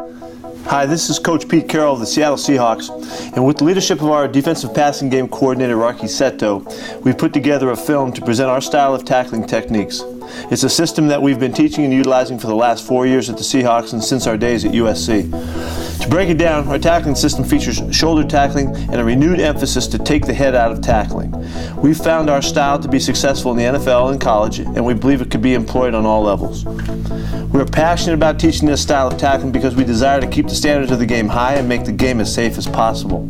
Hi, this is Coach Pete Carroll of the Seattle Seahawks, and with the leadership of our defensive passing game coordinator, Rocky Seto, we've put together a film to present our style of tackling techniques. It's a system that we've been teaching and utilizing for the last 4 years at the Seahawks and since our days at USC. To break it down, our tackling system features shoulder tackling and a renewed emphasis to take the head out of tackling. We've found our style to be successful in the NFL and college, and we believe it could be employed on all levels. We're passionate about teaching this style of tackling because we desire to keep the standards of the game high and make the game as safe as possible.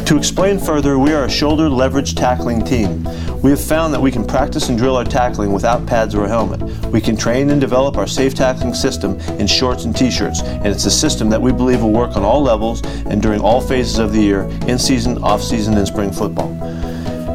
To explain further, we are a shoulder leverage tackling team. We have found that we can practice and drill our tackling without pads or a helmet. We can train and develop our safe tackling system in shorts and t-shirts, and it's a system that we believe will work on all levels and during all phases of the year, in season, off season, and spring football.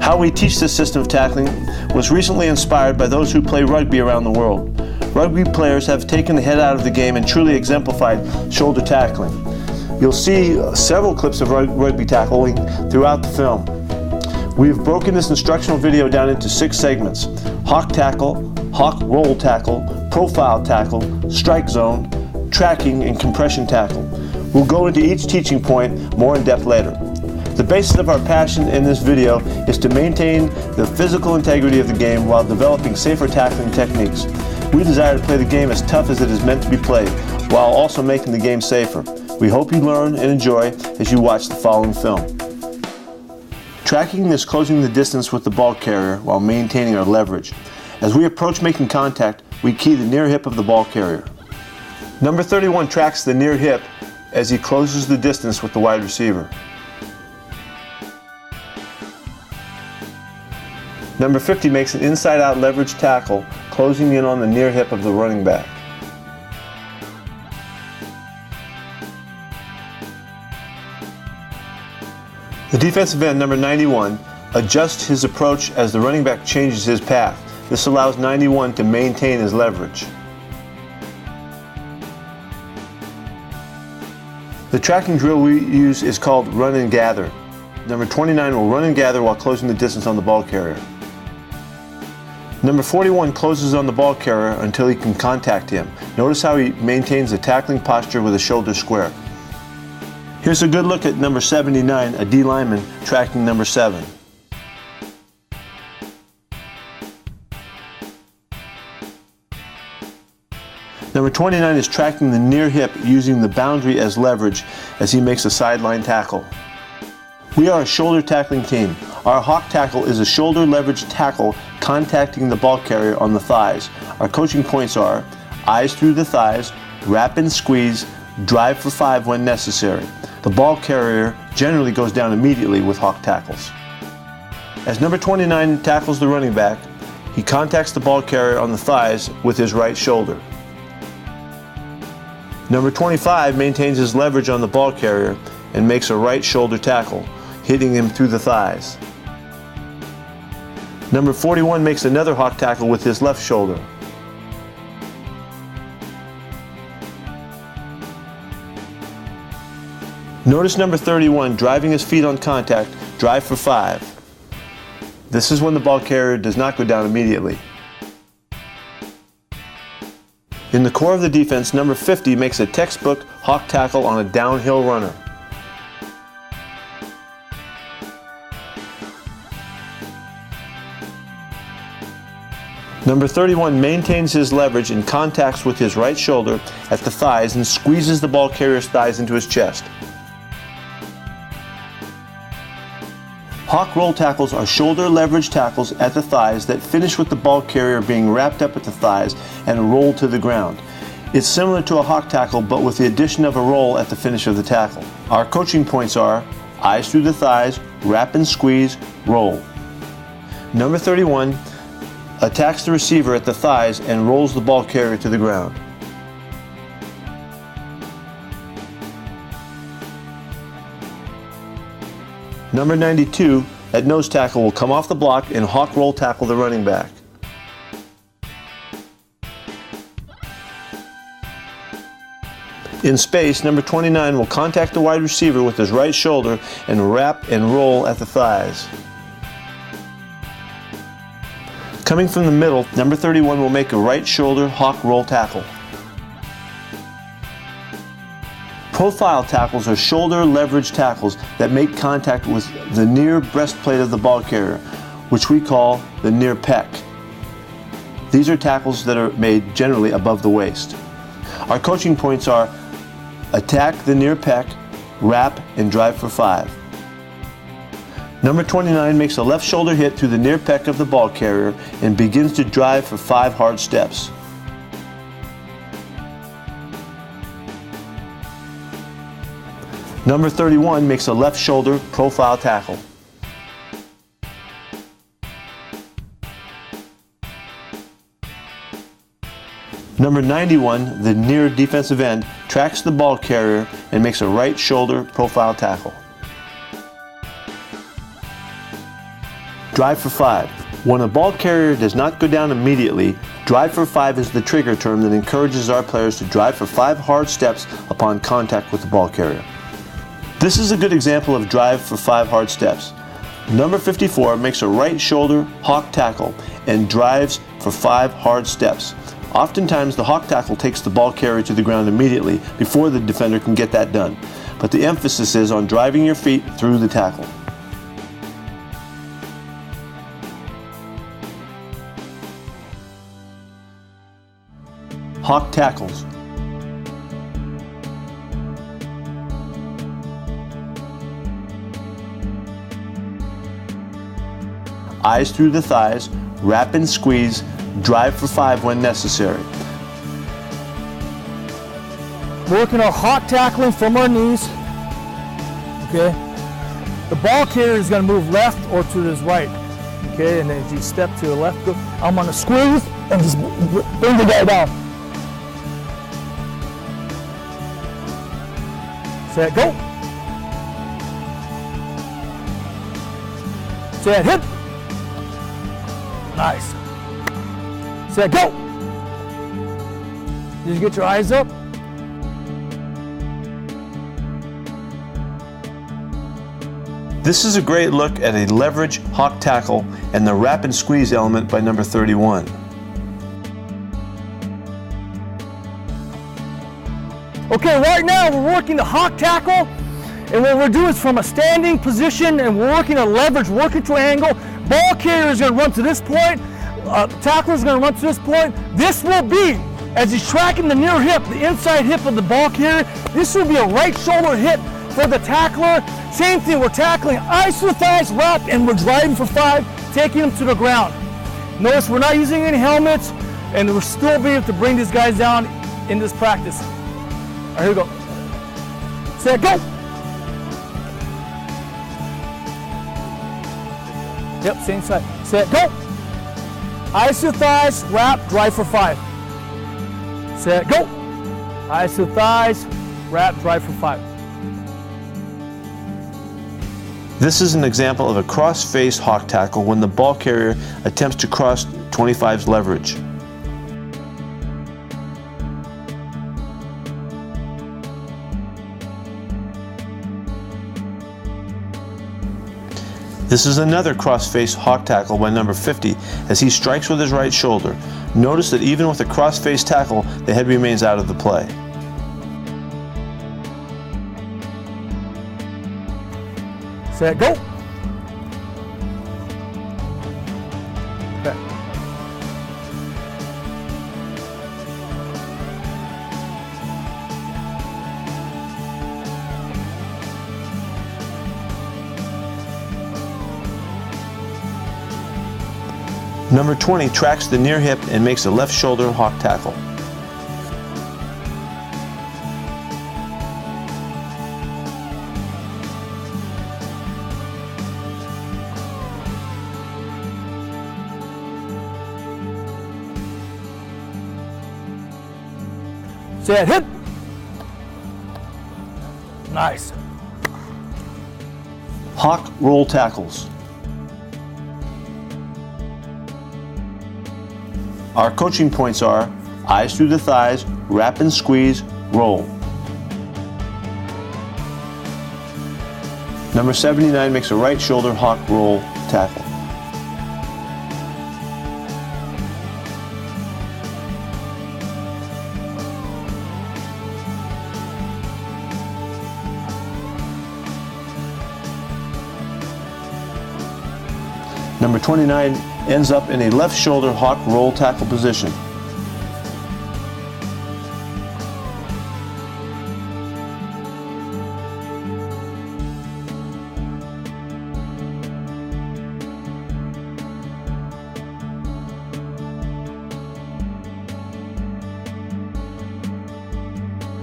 How we teach this system of tackling was recently inspired by those who play rugby around the world. Rugby players have taken the head out of the game and truly exemplified shoulder tackling. You'll see several clips of rugby tackling throughout the film. We have broken this instructional video down into 6 segments: hawk tackle, hawk roll tackle, profile tackle, strike zone, tracking, and compression tackle. We'll go into each teaching point more in depth later. The basis of our passion in this video is to maintain the physical integrity of the game while developing safer tackling techniques. We desire to play the game as tough as it is meant to be played, while also making the game safer. We hope you learn and enjoy as you watch the following film. Tracking is closing the distance with the ball carrier while maintaining our leverage. As we approach making contact, we key the near hip of the ball carrier. Number 31 tracks the near hip as he closes the distance with the wide receiver. Number 50 makes an inside-out leverage tackle, closing in on the near hip of the running back. The defensive end, number 91, adjusts his approach as the running back changes his path. This allows 91 to maintain his leverage. The tracking drill we use is called run and gather. Number 29 will run and gather while closing the distance on the ball carrier. Number 41 closes on the ball carrier until he can contact him. Notice how he maintains the tackling posture with a shoulder square. Here's a good look at number 79, a D lineman tracking number 7. Number 29 is tracking the near hip using the boundary as leverage as he makes a sideline tackle. We are a shoulder tackling team. Our hawk tackle is a shoulder leverage tackle contacting the ball carrier on the thighs. Our coaching points are eyes through the thighs, wrap and squeeze, drive for 5 when necessary. The ball carrier generally goes down immediately with hawk tackles. As number 29 tackles the running back, he contacts the ball carrier on the thighs with his right shoulder. Number 25 maintains his leverage on the ball carrier and makes a right shoulder tackle, hitting him through the thighs. Number 41 makes another hawk tackle with his left shoulder. Notice number 31 driving his feet on contact, drive for 5. This is when the ball carrier does not go down immediately. In the core of the defense, number 50 makes a textbook hawk tackle on a downhill runner. Number 31 maintains his leverage and contacts with his right shoulder at the thighs and squeezes the ball carrier's thighs into his chest. Hawk roll tackles are shoulder leverage tackles at the thighs that finish with the ball carrier being wrapped up at the thighs and rolled to the ground. It's similar to a hawk tackle, but with the addition of a roll at the finish of the tackle. Our coaching points are eyes through the thighs, wrap and squeeze, roll. Number 31 attacks the receiver at the thighs and rolls the ball carrier to the ground. Number 92 at nose tackle will come off the block and hawk roll tackle the running back. In space, number 29 will contact the wide receiver with his right shoulder and wrap and roll at the thighs. Coming from the middle, number 31 will make a right shoulder hawk roll tackle. Profile tackles are shoulder leverage tackles that make contact with the near breastplate of the ball carrier, which we call the near pec. These are tackles that are made generally above the waist. Our coaching points are attack the near pec, wrap, and drive for 5. Number 29 makes a left shoulder hit through the near pec of the ball carrier and begins to drive for 5 hard steps. Number 31 makes a left shoulder profile tackle. Number 91, the near defensive end, tracks the ball carrier and makes a right shoulder profile tackle. Drive for 5. When a ball carrier does not go down immediately, drive for 5 is the trigger term that encourages our players to drive for 5 hard steps upon contact with the ball carrier. This is a good example of drive for 5 hard steps. Number 54 makes a right shoulder hawk tackle and drives for 5 hard steps. Oftentimes the hawk tackle takes the ball carrier to the ground immediately before the defender can get that done, but the emphasis is on driving your feet through the tackle. Hawk tackles. Eyes through the thighs, wrap and squeeze, drive for 5 when necessary. Working our hawk tackling from our knees. Okay. The ball carrier is going to move left or to his right. Okay, and as you step to the left, I'm going to squeeze and just bring the guy down. Set, go. Set, hit. Nice. Set, go. Just get your eyes up. This is a great look at a leverage hawk tackle and the wrap and squeeze element by number 31. Okay, right now we're working the hawk tackle, and what we're doing is from a standing position, and we're working a leverage, working triangle. Ball carrier is going to run to this point. Tackler is going to run to this point. This will be, as he's tracking the near hip, the inside hip of the ball carrier, this will be a right shoulder hit for the tackler. Same thing, we're tackling eyes to the thighs, wrap, and we're driving for 5, taking them to the ground. Notice we're not using any helmets, and we're still being able to bring these guys down in this practice. All right, here we go. Set, go. Yep, same side. Set, go. Eyes to the thighs, wrap, drive for 5. Set, go. Eyes to the thighs, wrap, drive for 5. This is an example of a cross-face hawk tackle when the ball carrier attempts to cross 25's leverage. This is another cross-face hawk tackle by number 50 as he strikes with his right shoulder. Notice that even with a cross-face tackle, the head remains out of the play. Set, go. Okay. Number 20 tracks the near hip and makes a left shoulder hawk tackle. Set, hit. Nice. Hawk roll tackles. Our coaching points are eyes through the thighs, wrap and squeeze, roll. Number 79 makes a right shoulder hawk roll tackle. Number 29 ends up in a left shoulder hawk roll tackle position.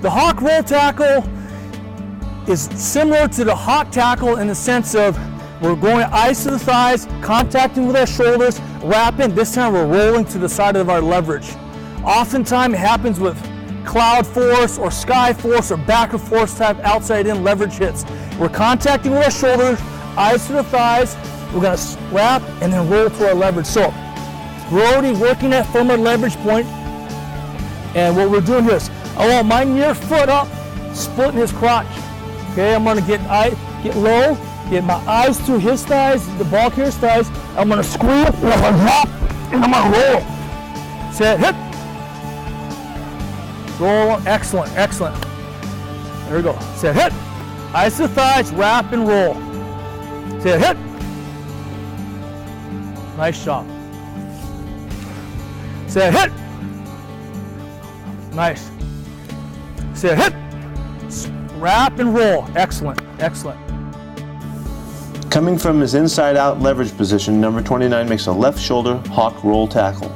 The hawk roll tackle is similar to the hawk tackle in the sense of we're going eyes to the thighs, contacting with our shoulders, wrapping. This time we're rolling to the side of our leverage. Oftentimes it happens with cloud force or sky force or backer force type outside in leverage hits. We're contacting with our shoulders, eyes to the thighs. We're going to wrap and then roll to our leverage. So we're already working at from our leverage point. And what we're doing here is I want my near foot up, splitting his crotch. Okay, I'm gonna get low, get my eyes through his thighs, the ball carrier's thighs. I'm gonna squeeze, and I'm gonna drop, and I'm gonna roll. Set, hit. Roll, excellent, excellent. There we go. Set, hit. Eyes to the thighs, wrap and roll. Set, hit. Nice job. Set, hit. Nice. Set, hit. Wrap and roll. Excellent, excellent. Coming from his inside out leverage position, number 29 makes a left shoulder hawk roll tackle.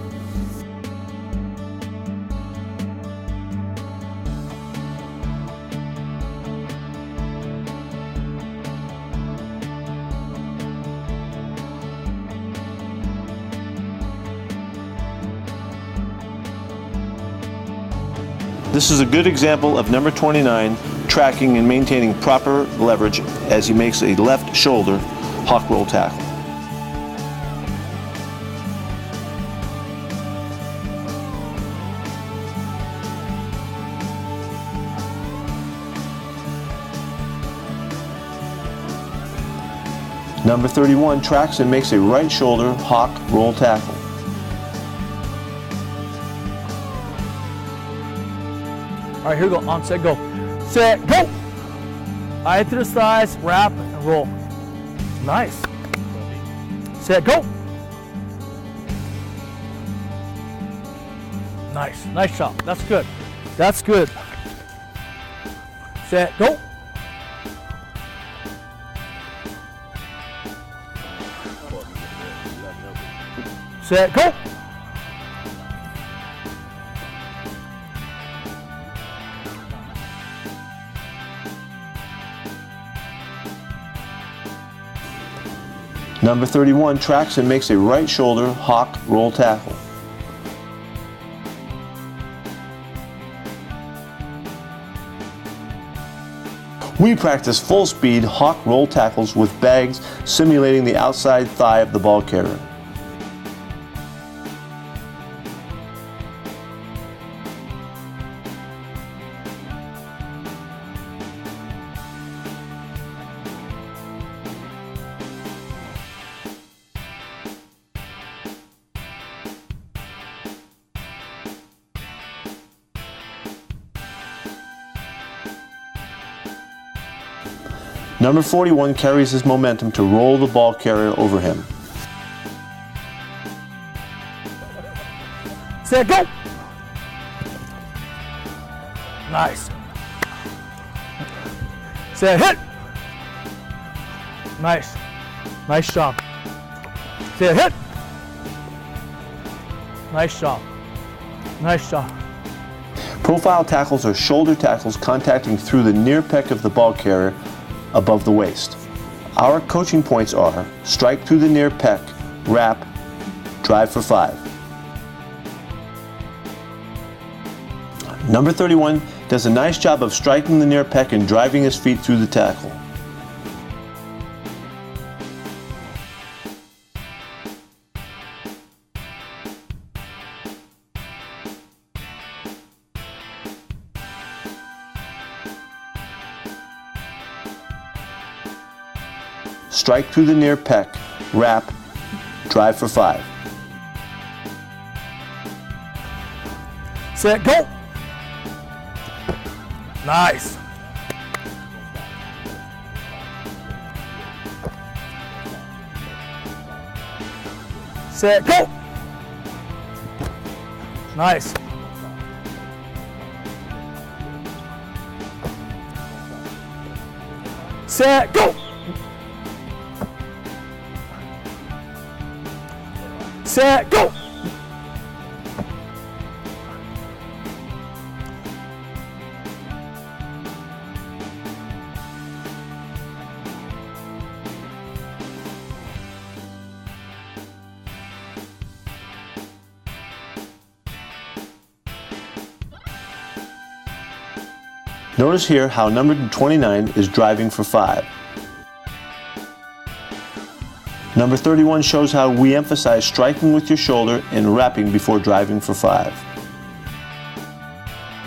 This is a good example of number 29 tracking and maintaining proper leverage as he makes a left shoulder hawk roll tackle. Number 31 tracks and makes a right shoulder hawk roll tackle. All right, here we go. On, set, go. Set, go. Eye to the thighs, wrap and roll. Nice. Set, go. Nice. Nice job. That's good. That's good. Set, go. Set, go. Number 31 tracks and makes a right shoulder hawk roll tackle. We practice full speed hawk roll tackles with bags simulating the outside thigh of the ball carrier. Number 41 carries his momentum to roll the ball carrier over him. Set, go. Nice. Set, hit. Nice. Nice job. Set, hit. Nice job. Nice job. Profile tackles are shoulder tackles contacting through the near pec of the ball carrier above the waist. Our coaching points are strike through the near pec, wrap, drive for 5. Number 31 does a nice job of striking the near pec and driving his feet through the tackle. Strike through the near pec, wrap, drive for 5. Set, go. Nice. set, go! Nice. Set, go! Set, go! Notice here how number 29 is driving for 5. Number 31 shows how we emphasize striking with your shoulder and wrapping before driving for 5.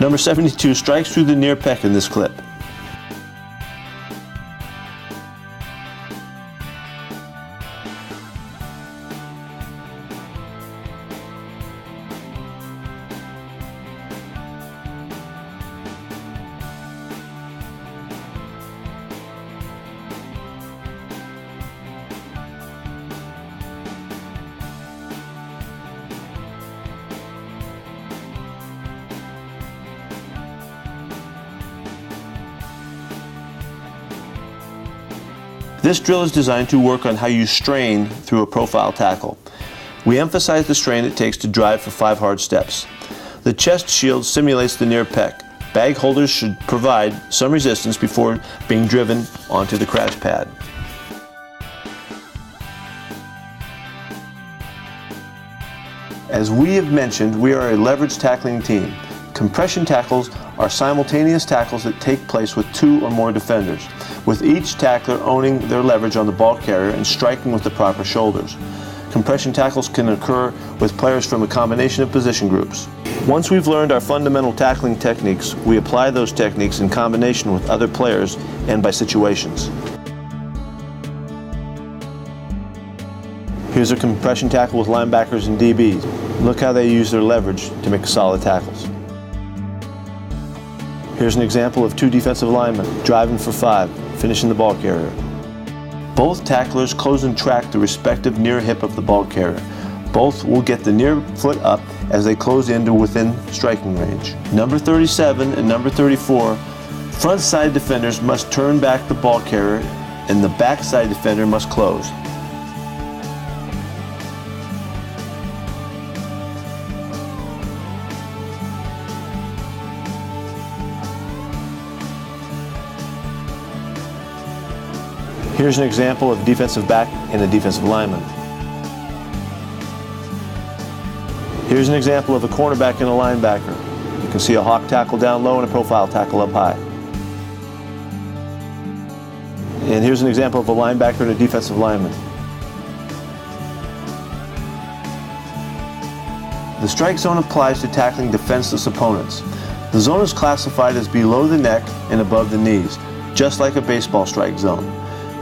Number 72 strikes through the near pec in this clip. This drill is designed to work on how you strain through a profile tackle. We emphasize the strain it takes to drive for 5 hard steps. The chest shield simulates the near pec. Bag holders should provide some resistance before being driven onto the crash pad. As we have mentioned, we are a leverage tackling team. Compression tackles are simultaneous tackles that take place with 2 or more defenders, with each tackler owning their leverage on the ball carrier and striking with the proper shoulders. Compression tackles can occur with players from a combination of position groups. Once we've learned our fundamental tackling techniques, we apply those techniques in combination with other players and by situations. Here's a compression tackle with linebackers and DBs. Look how they use their leverage to make solid tackles. Here's an example of 2 defensive linemen driving for 5, finishing the ball carrier. Both tacklers close and track the respective near hip of the ball carrier. Both will get the near foot up as they close into within striking range. Number 37 and number 34, front side defenders must turn back the ball carrier and the back side defender must close. Here's an example of a defensive back and a defensive lineman. Here's an example of a cornerback and a linebacker. You can see a hawk tackle down low and a profile tackle up high. And here's an example of a linebacker and a defensive lineman. The strike zone applies to tackling defenseless opponents. The zone is classified as below the neck and above the knees, just like a baseball strike zone.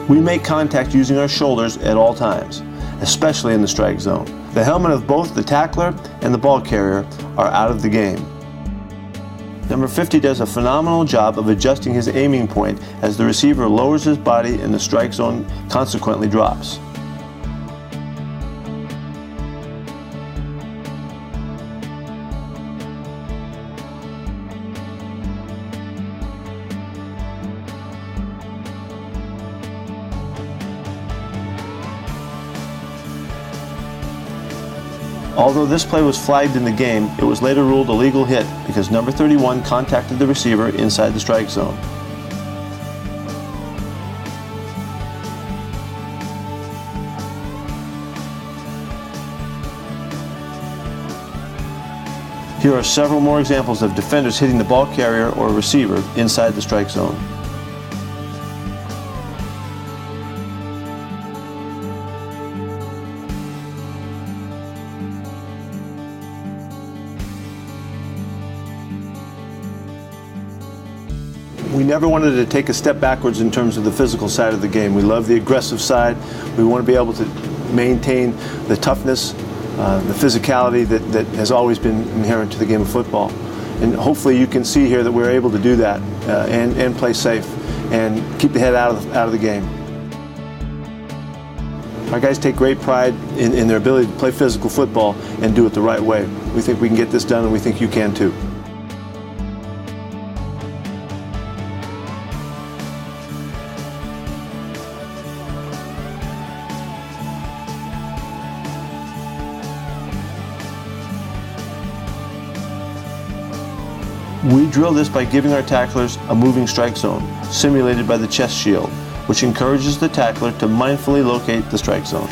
We make contact using our shoulders at all times, especially in the strike zone. The helmet of both the tackler and the ball carrier are out of the game. Number 50 does a phenomenal job of adjusting his aiming point as the receiver lowers his body and the strike zone consequently drops. Although this play was flagged in the game, it was later ruled a legal hit because number 31 contacted the receiver inside the strike zone. Here are several more examples of defenders hitting the ball carrier or receiver inside the strike zone. We never wanted to take a step backwards in terms of the physical side of the game. We love the aggressive side. We want to be able to maintain the toughness, the physicality that has always been inherent to the game of football. And hopefully you can see here that we're able to do that and play safe and keep the head out of the game. Our guys take great pride in their ability to play physical football and do it the right way. We think we can get this done, and we think you can too. We drill this by giving our tacklers a moving strike zone, simulated by the chest shield, which encourages the tackler to mindfully locate the strike zone.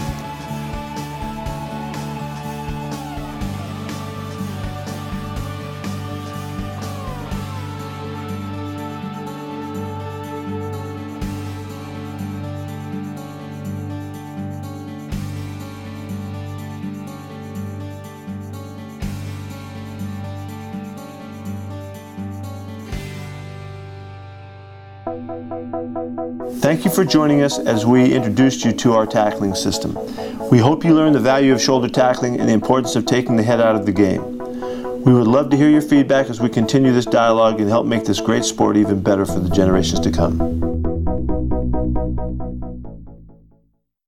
Thank you for joining us as we introduced you to our tackling system. We hope you learned the value of shoulder tackling and the importance of taking the head out of the game. We would love to hear your feedback as we continue this dialogue and help make this great sport even better for the generations to come.